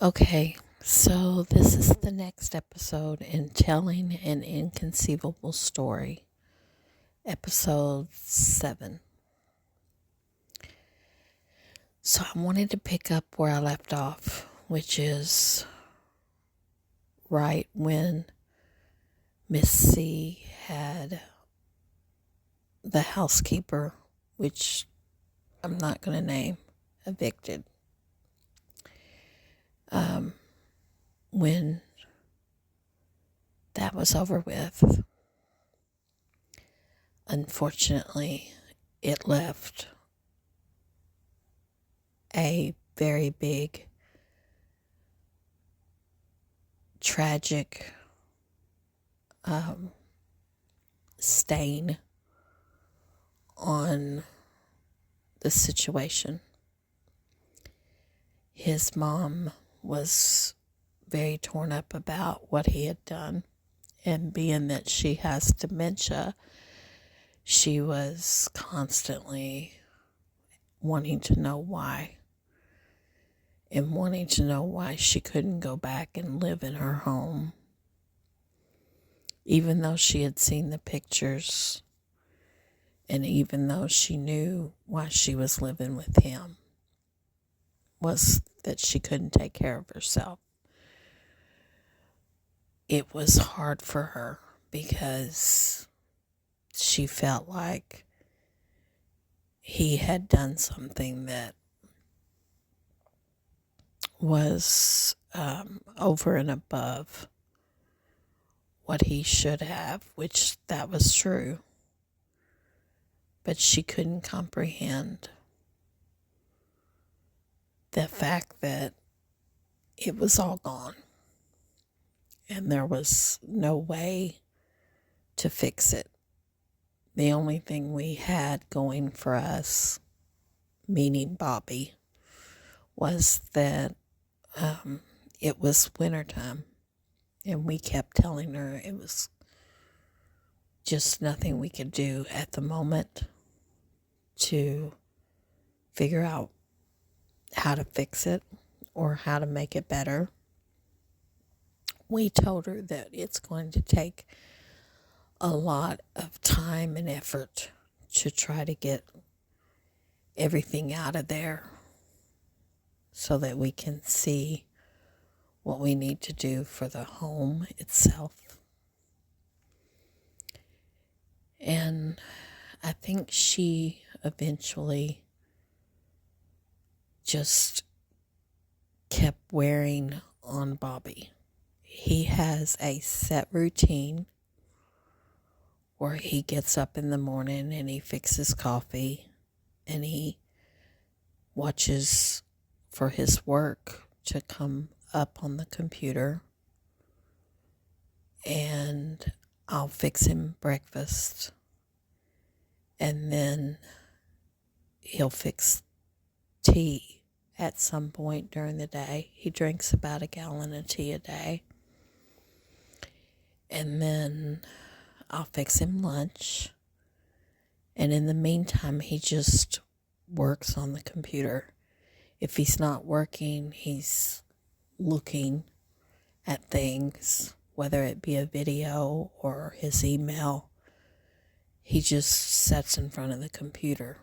Okay, so this is the next episode in Telling an Inconceivable Story, episode 7. So I wanted to pick up where I left off, which is right when Miss C had the housekeeper, which I'm not going to name, evicted. When that was over with, unfortunately, it left a very big, tragic stain on the situation. His mom was very torn up about what he had done, and being that she has dementia, she was constantly wanting to know why, and wanting to know why she couldn't go back and live in her home, even though she had seen the pictures, and even though she knew why she was living with him, was that she couldn't take care of herself. It was hard for her because she felt like he had done something that was over and above what he should have, which that was true. But she couldn't comprehend the fact that it was all gone and there was no way to fix it. The only thing we had going for us, meaning Bobby, was that it was wintertime, and we kept telling her it was just nothing we could do at the moment to figure out how to fix it or how to make it better. We told her that it's going to take a lot of time and effort to try to get everything out of there so that we can see what we need to do for the home itself. And I think she eventually just kept wearing on Bobby. He has a set routine where he gets up in the morning and he fixes coffee and he watches for his work to come up on the computer, and I'll fix him breakfast, and then he'll fix tea at some point during the day. He drinks about a gallon of tea a day. And then I'll fix him lunch. And in the meantime, he just works on the computer. If he's not working, he's looking at things, whether it be a video or his email. He just sits in front of the computer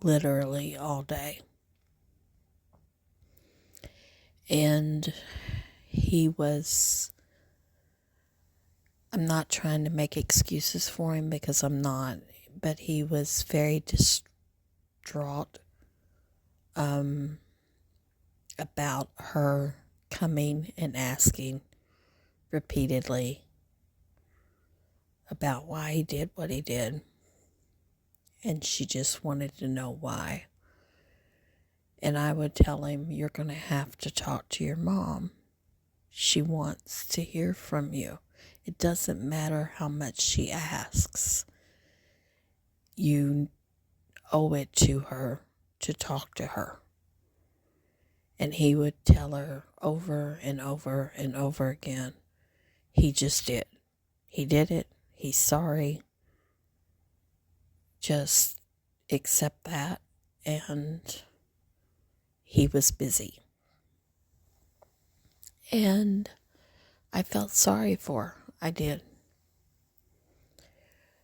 literally all day. And I'm not trying to make excuses for him because I'm not, but he was very distraught about her coming and asking repeatedly about why he did what he did. And she just wanted to know why. And I would tell him, you're going to have to talk to your mom. She wants to hear from you. It doesn't matter how much she asks. You owe it to her to talk to her. And he would tell her over and over and over again, he just did. He did it. He's sorry. Just accept that. And he was busy. And I felt sorry for her. I did.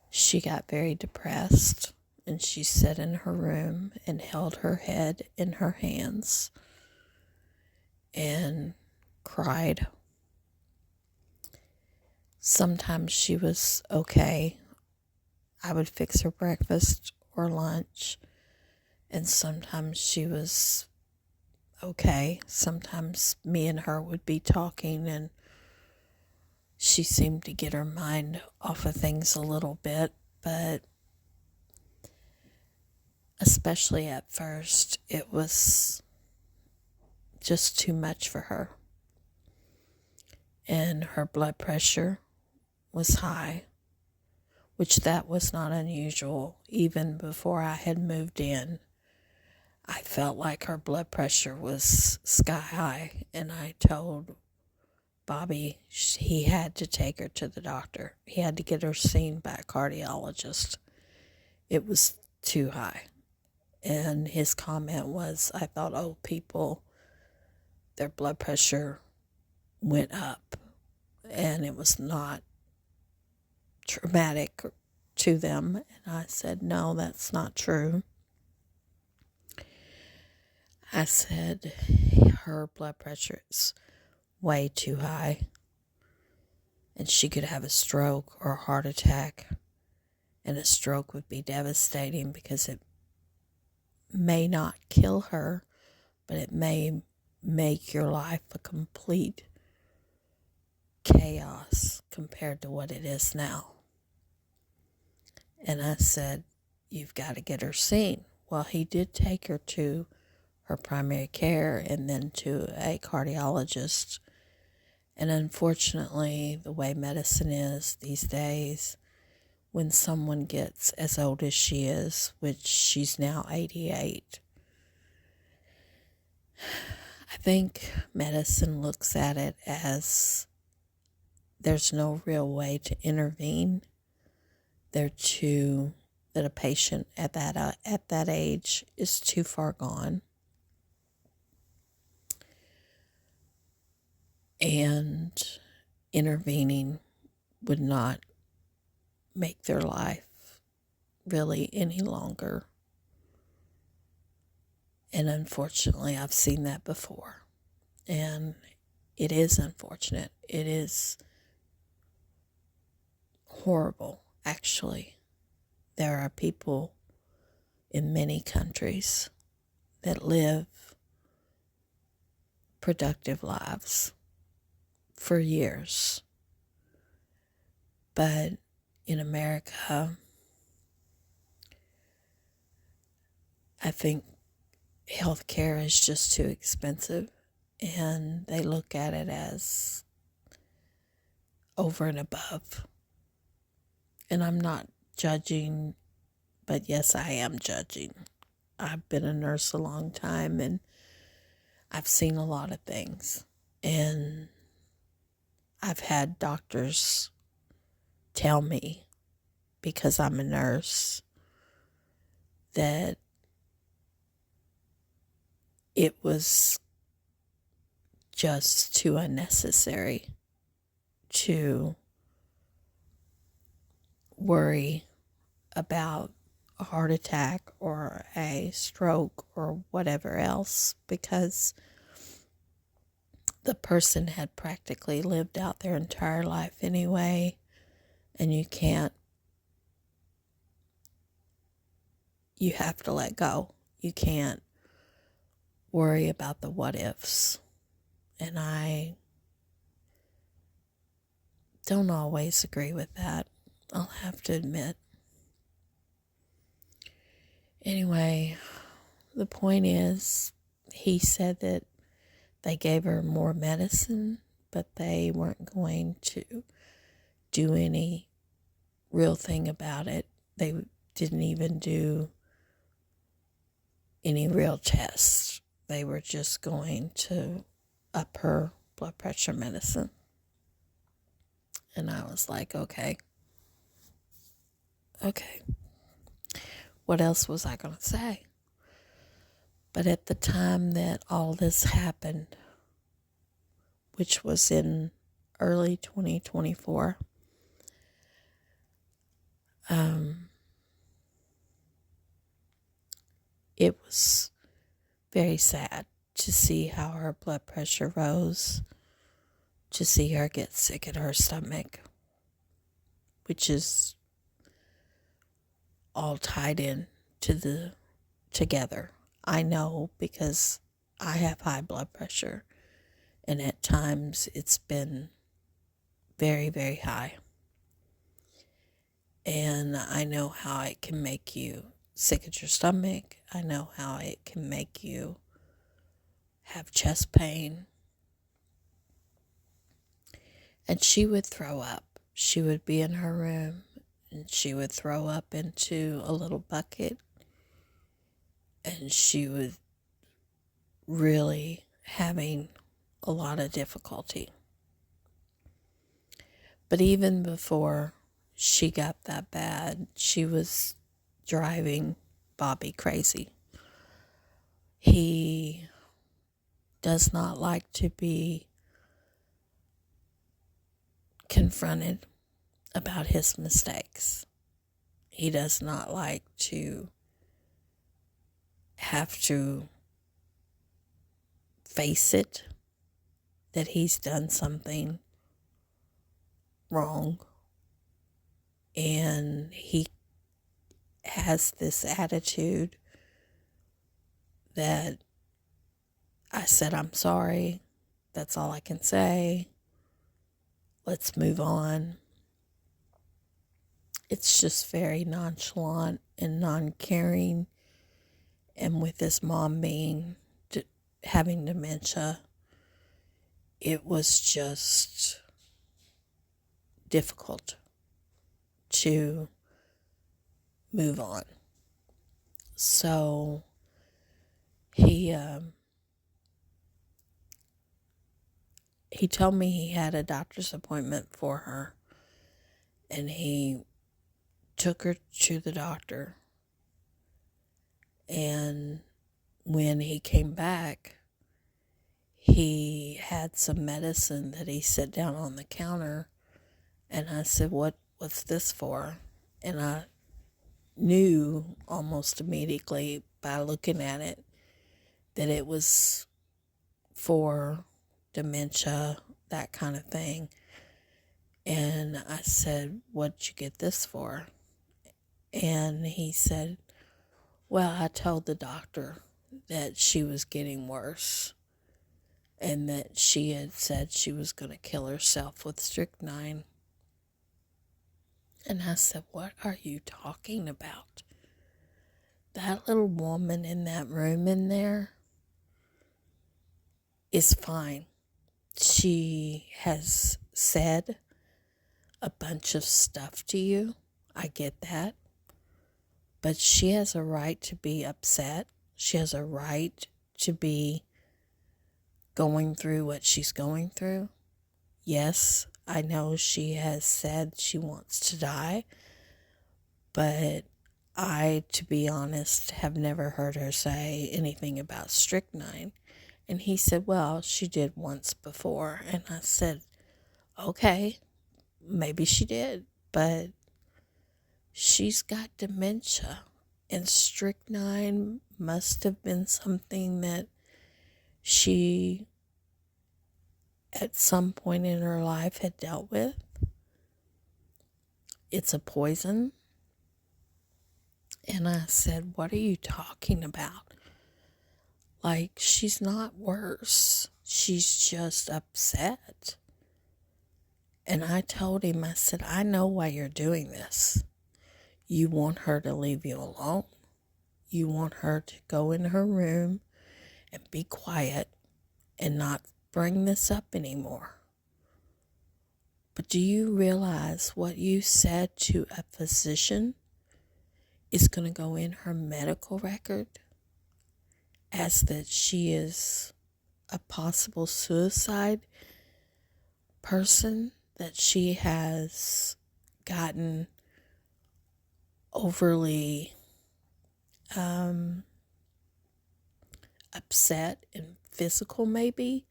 She got very depressed, and she sat in her room and held her head in her hands and cried. Sometimes she was okay. I would fix her breakfast or lunch, and sometimes she was okay. Sometimes me and her would be talking, and she seemed to get her mind off of things a little bit, but especially at first, it was just too much for her. And her blood pressure was high, which that was not unusual. Even before I had moved in, I felt like her blood pressure was sky high, and I told Bobby he had to take her to the doctor. He had to get her seen by a cardiologist. It was too high. And his comment was, I thought old people, their blood pressure went up, and it was not traumatic to them. And I said, no, that's not true. I said, her blood pressure is way too high, and she could have a stroke or a heart attack, and a stroke would be devastating because it may not kill her, but it may make your life a complete chaos compared to what it is now. And I said, you've got to get her seen. Well, he did take her to her primary care and then to a cardiologist. And unfortunately, the way medicine is these days, when someone gets as old as she is, which she's now 88, I think medicine looks at it as there's no real way to intervene. That a patient at that age is too far gone. And intervening would not make their life really any longer. And unfortunately, I've seen that before. And it is unfortunate. It is horrible, actually. There are people in many countries that live productive lives for years. But in America, I think healthcare is just too expensive, and they look at it as over and above. And I'm not judging, but yes, I am judging. I've been a nurse a long time, and I've seen a lot of things. And I've had doctors tell me, because I'm a nurse, that it was just too unnecessary to worry about a heart attack or a stroke or whatever else, because the person had practically lived out their entire life anyway, and you have to let go. You can't worry about the what ifs. And I don't always agree with that, I'll have to admit. Anyway, the point is, he said that they gave her more medicine, but they weren't going to do any real thing about it. They didn't even do any real tests. They were just going to up her blood pressure medicine. And I was like, okay. What else was I going to say? But at the time that all this happened, which was in early 2024. It was very sad to see how her blood pressure rose, to see her get sick at her stomach, which is all tied in together. I know because I have high blood pressure, and at times it's been very, very high. And I know how it can make you sick at your stomach. I know how it can make you have chest pain. And she would throw up. She would be in her room and she would throw up into a little bucket. And she was really having a lot of difficulty. But even before she got that bad, she was driving Bobby crazy. He does not like to be confronted about his mistakes. He does not like to have to face it, that he's done something wrong. And he has this attitude that I said, I'm sorry. That's all I can say. Let's move on. It's just very nonchalant and non-caring. And with his mom having dementia, it was just difficult to move on. So he told me he had a doctor's appointment for her, and he took her to the doctor. And when he came back, he had some medicine that he set down on the counter, and I said, what's this for? And I knew almost immediately by looking at it that it was for dementia, that kind of thing. And I said, what'd you get this for? And he said, well, I told the doctor that she was getting worse and that she had said she was going to kill herself with strychnine. And I said, what are you talking about? That little woman in that room in there is fine. She has said a bunch of stuff to you. I get that. But she has a right to be upset. She has a right to be going through what she's going through. Yes, I know she has said she wants to die, but I, to be honest, have never heard her say anything about strychnine. And he said, well, she did once before. And I said, okay, maybe she did, but she's got dementia, and strychnine must have been something that she at some point in her life had dealt with. It's a poison. And I said, what are you talking about? Like, she's not worse. She's just upset. And I told him, I said, I know why you're doing this. You want her to leave you alone. You want her to go in her room and be quiet and not bring this up anymore. But do you realize what you said to a physician is going to go in her medical record as that she is a possible suicide person, that she has gotten overly upset and physical maybe?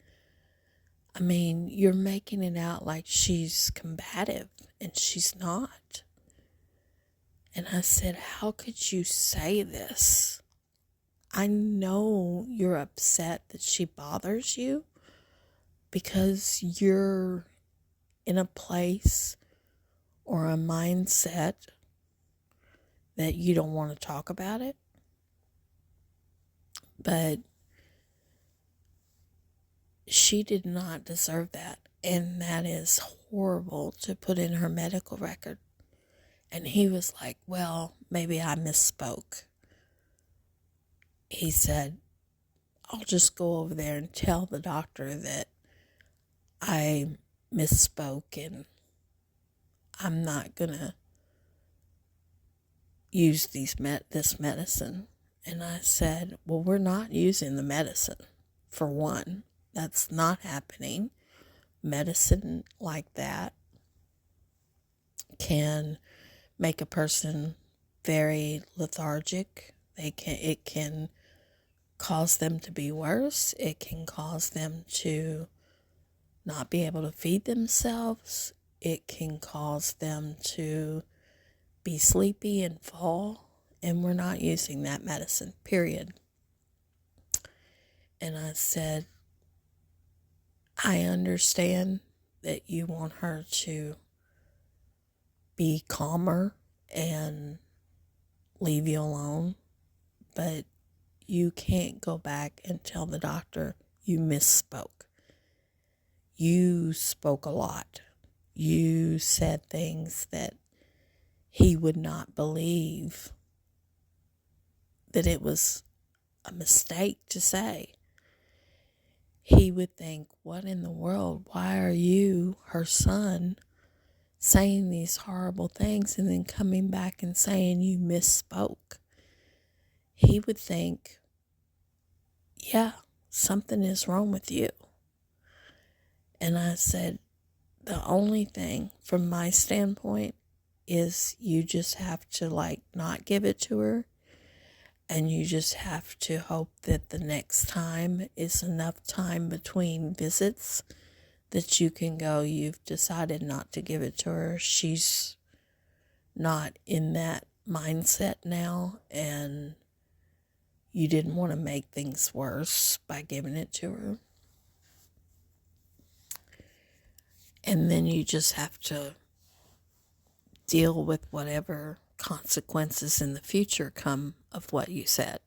I mean, you're making it out like she's combative, and she's not. And I said, how could you say this? I know you're upset that she bothers you because you're in a place or a mindset that you don't want to talk about it. But she did not deserve that. And that is horrible to put in her medical record. And he was like, well, maybe I misspoke. He said, I'll just go over there and tell the doctor that I misspoke and I'm not going to use this medicine. And I said, well, we're not using the medicine, for one. That's not happening. Medicine like that can make a person very lethargic. It can cause them to be worse. It can cause them to not be able to feed themselves. It can cause them to be sleepy and fall. And we're not using that medicine, period. And I said, I understand that you want her to be calmer and leave you alone, but you can't go back and tell the doctor you misspoke. You spoke a lot. You said things that he would not believe that it was a mistake to say. He would think, what in the world? Why are you, her son, saying these horrible things and then coming back and saying you misspoke? He would think, yeah, something is wrong with you. And I said, the only thing from my standpoint is you just have to not give it to her. And you just have to hope that the next time is enough time between visits that you can go, you've decided not to give it to her. She's not in that mindset now, and you didn't want to make things worse by giving it to her. And then you just have to deal with whatever consequences in the future come of what you said.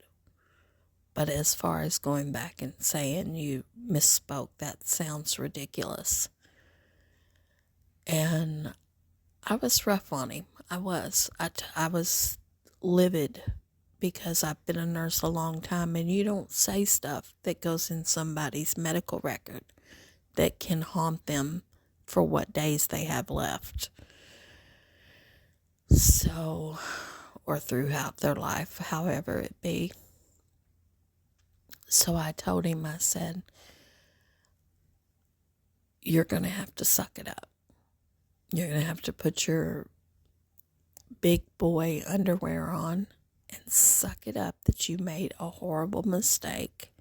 But as far as going back and saying you misspoke, that sounds ridiculous. And I was rough on him. I was. I was livid because I've been a nurse a long time, and you don't say stuff that goes in somebody's medical record that can haunt them for what days they have left. So, or throughout their life, however it be. So I told him, I said, you're going to have to suck it up. You're going to have to put your big boy underwear on and suck it up that you made a horrible mistake.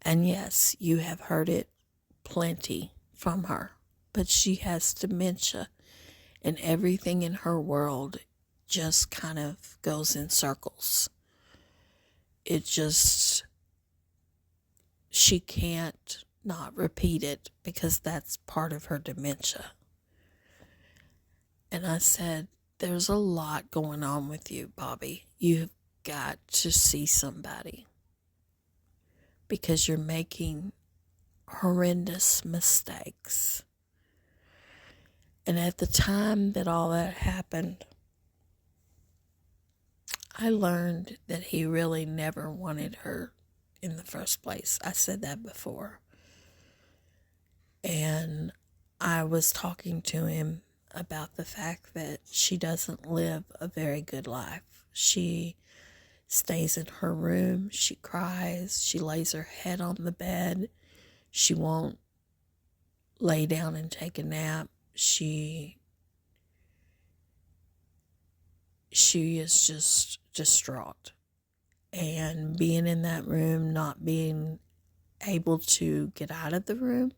And yes, you have heard it plenty from her, but she has dementia, and everything in her world just kind of goes in circles. She can't not repeat it because that's part of her dementia. And I said, there's a lot going on with you, Bobby. You've got to see somebody because you're making horrendous mistakes. And at the time that all that happened, I learned that he really never wanted her in the first place. I said that before. And I was talking to him about the fact that she doesn't live a very good life. She stays in her room, she cries, she lays her head on the bed, she won't lay down and take a nap. She is just distraught. And being in that room, not being able to get out of the room,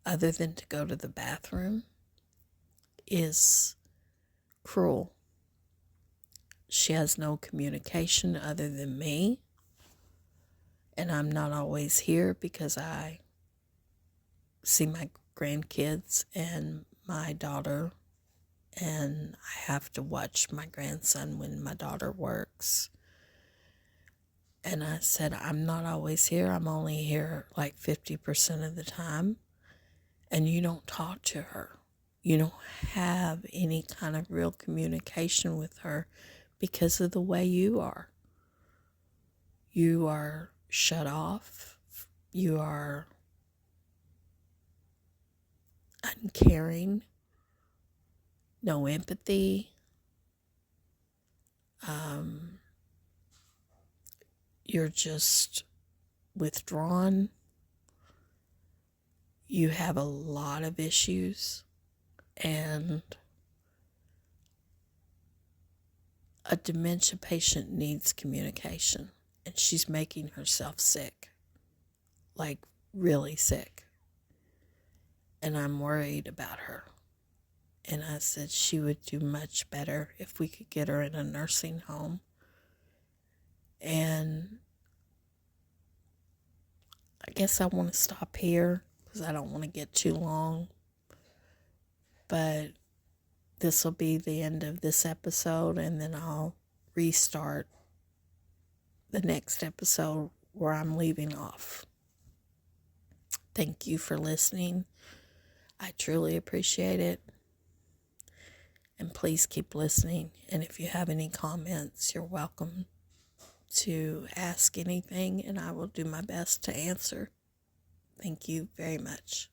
other than to go to the bathroom is cruel. She has no communication other than me, and I'm not always here because I see my grandkids and my daughter, and I have to watch my grandson when my daughter works. And I said, I'm not always here. I'm only here like 50% of the time. And you don't talk to her. You don't have any kind of real communication with her because of the way you are. You are shut off. You are uncaring. No empathy. You're just withdrawn. You have a lot of issues, and a dementia patient needs communication, and she's making herself sick, like really sick, and I'm worried about her. And I said she would do much better if we could get her in a nursing home. And I guess I want to stop here because I don't want to get too long. But this will be the end of this episode, and then I'll restart the next episode where I'm leaving off. Thank you for listening. I truly appreciate it. And please keep listening. And if you have any comments, you're welcome to ask anything, and I will do my best to answer. Thank you very much.